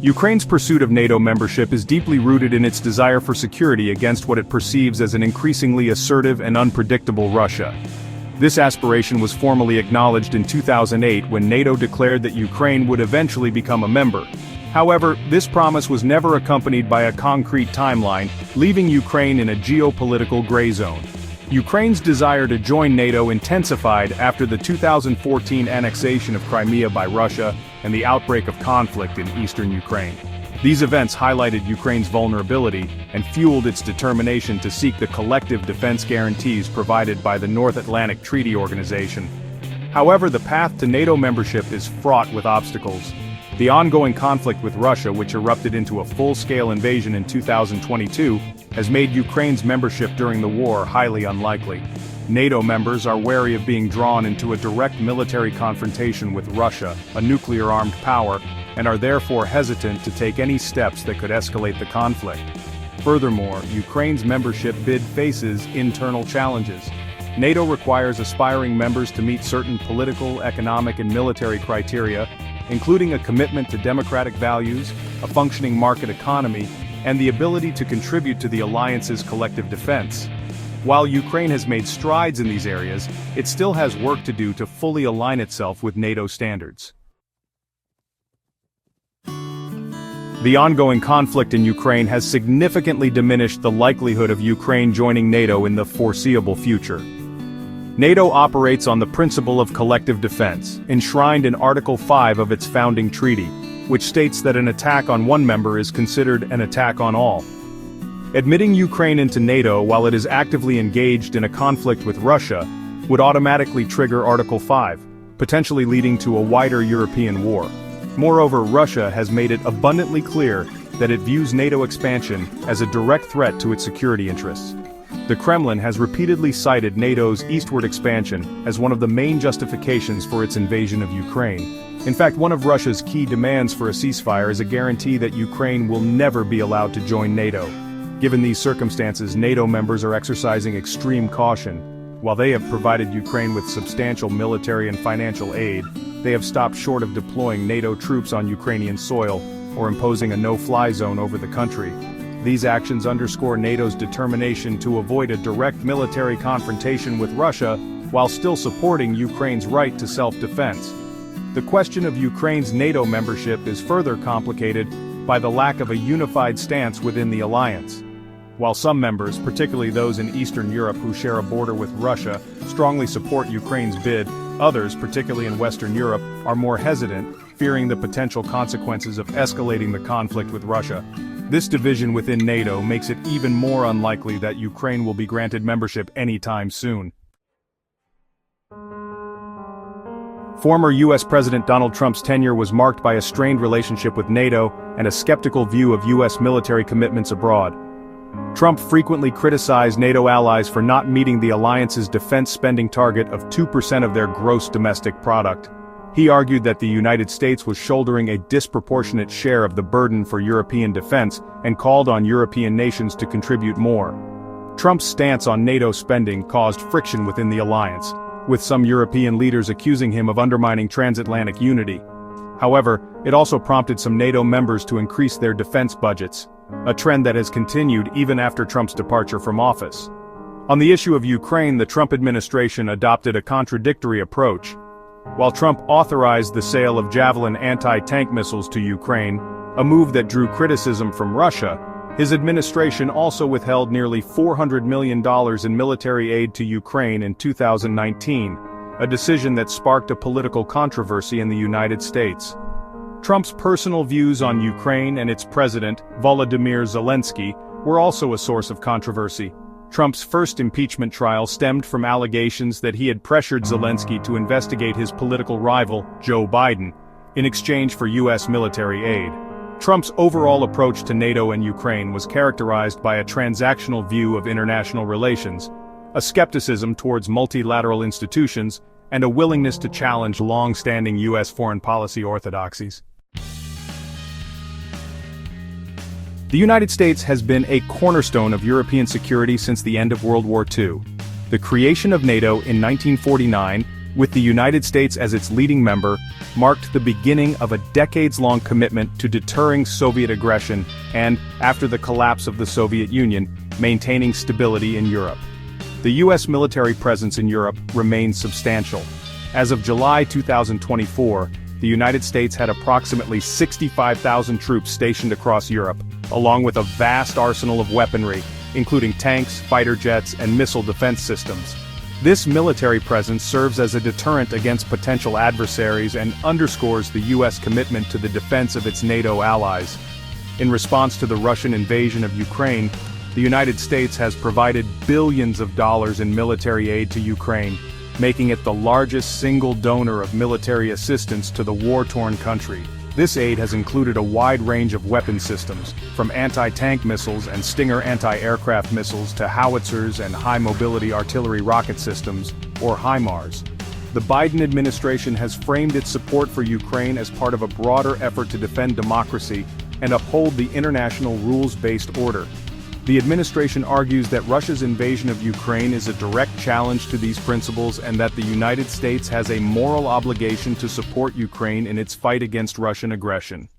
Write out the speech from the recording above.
Ukraine's pursuit of NATO membership is deeply rooted in its desire for security against what it perceives as an increasingly assertive and unpredictable Russia. This aspiration was formally acknowledged in 2008 when NATO declared that Ukraine would eventually become a member. However, this promise was never accompanied by a concrete timeline, leaving Ukraine in a geopolitical gray zone. Ukraine's desire to join NATO intensified after the 2014 annexation of Crimea by Russia and the outbreak of conflict in eastern Ukraine. These events highlighted Ukraine's vulnerability and fueled its determination to seek the collective defense guarantees provided by the North Atlantic Treaty Organization. However, the path to NATO membership is fraught with obstacles. The ongoing conflict with Russia, which erupted into a full-scale invasion in 2022, has made Ukraine's membership during the war highly unlikely. NATO members are wary of being drawn into a direct military confrontation with Russia, a nuclear-armed power, and are therefore hesitant to take any steps that could escalate the conflict. Furthermore, Ukraine's membership bid faces internal challenges. NATO requires aspiring members to meet certain political, economic, and military criteria, including a commitment to democratic values, a functioning market economy, and the ability to contribute to the alliance's collective defense. While Ukraine has made strides in these areas, it still has work to do to fully align itself with NATO standards. The ongoing conflict in Ukraine has significantly diminished the likelihood of Ukraine joining NATO in the foreseeable future. NATO operates on the principle of collective defense, enshrined in Article 5 of its founding treaty, which states that an attack on one member is considered an attack on all. Admitting Ukraine into NATO while it is actively engaged in a conflict with Russia would automatically trigger Article 5, potentially leading to a wider European war. Moreover, Russia has made it abundantly clear that it views NATO expansion as a direct threat to its security interests. The Kremlin has repeatedly cited NATO's eastward expansion as one of the main justifications for its invasion of Ukraine. In fact, one of Russia's key demands for a ceasefire is a guarantee that Ukraine will never be allowed to join NATO. Given these circumstances, NATO members are exercising extreme caution. While they have provided Ukraine with substantial military and financial aid, they have stopped short of deploying NATO troops on Ukrainian soil or imposing a no-fly zone over the country. These actions underscore NATO's determination to avoid a direct military confrontation with Russia while still supporting Ukraine's right to self-defense. The question of Ukraine's NATO membership is further complicated by the lack of a unified stance within the alliance. While some members, particularly those in Eastern Europe who share a border with Russia, strongly support Ukraine's bid, others, particularly in Western Europe, are more hesitant, fearing the potential consequences of escalating the conflict with Russia. This division within NATO makes it even more unlikely that Ukraine will be granted membership anytime soon. Former U.S. President Donald Trump's tenure was marked by a strained relationship with NATO and a skeptical view of U.S. military commitments abroad. Trump frequently criticized NATO allies for not meeting the alliance's defense spending target of 2% of their gross domestic product. He argued that the United States was shouldering a disproportionate share of the burden for European defense and called on European nations to contribute more. Trump's stance on NATO spending caused friction within the alliance, with some European leaders accusing him of undermining transatlantic unity. However, it also prompted some NATO members to increase their defense budgets, a trend that has continued even after Trump's departure from office. On the issue of Ukraine, the Trump administration adopted a contradictory approach. While Trump authorized the sale of Javelin anti-tank missiles to Ukraine, a move that drew criticism from Russia, his administration also withheld nearly $400 million in military aid to Ukraine in 2019, a decision that sparked a political controversy in the United States. Trump's personal views on Ukraine and its president, Volodymyr Zelensky, were also a source of controversy. Trump's first impeachment trial stemmed from allegations that he had pressured Zelensky to investigate his political rival, Joe Biden, in exchange for U.S. military aid. Trump's overall approach to NATO and Ukraine was characterized by a transactional view of international relations, a skepticism towards multilateral institutions, and a willingness to challenge long-standing U.S. foreign policy orthodoxies. The United States has been a cornerstone of European security since the end of World War II. The creation of NATO in 1949 with the United States as its leading member, marked the beginning of a decades-long commitment to deterring Soviet aggression and, after the collapse of the Soviet Union, maintaining stability in Europe. The U.S. military presence in Europe remains substantial. As of July 2024, the United States had approximately 65,000 troops stationed across Europe, along with a vast arsenal of weaponry, including tanks, fighter jets, and missile defense systems. This military presence serves as a deterrent against potential adversaries and underscores the U.S. commitment to the defense of its NATO allies. In response to the Russian invasion of Ukraine, the United States has provided billions of dollars in military aid to Ukraine, making it the largest single donor of military assistance to the war-torn country. This aid has included a wide range of weapon systems, from anti-tank missiles and Stinger anti-aircraft missiles to howitzers and high-mobility artillery rocket systems, or HIMARS. The Biden administration has framed its support for Ukraine as part of a broader effort to defend democracy and uphold the international rules-based order. The administration argues that Russia's invasion of Ukraine is a direct challenge to these principles and that the United States has a moral obligation to support Ukraine in its fight against Russian aggression.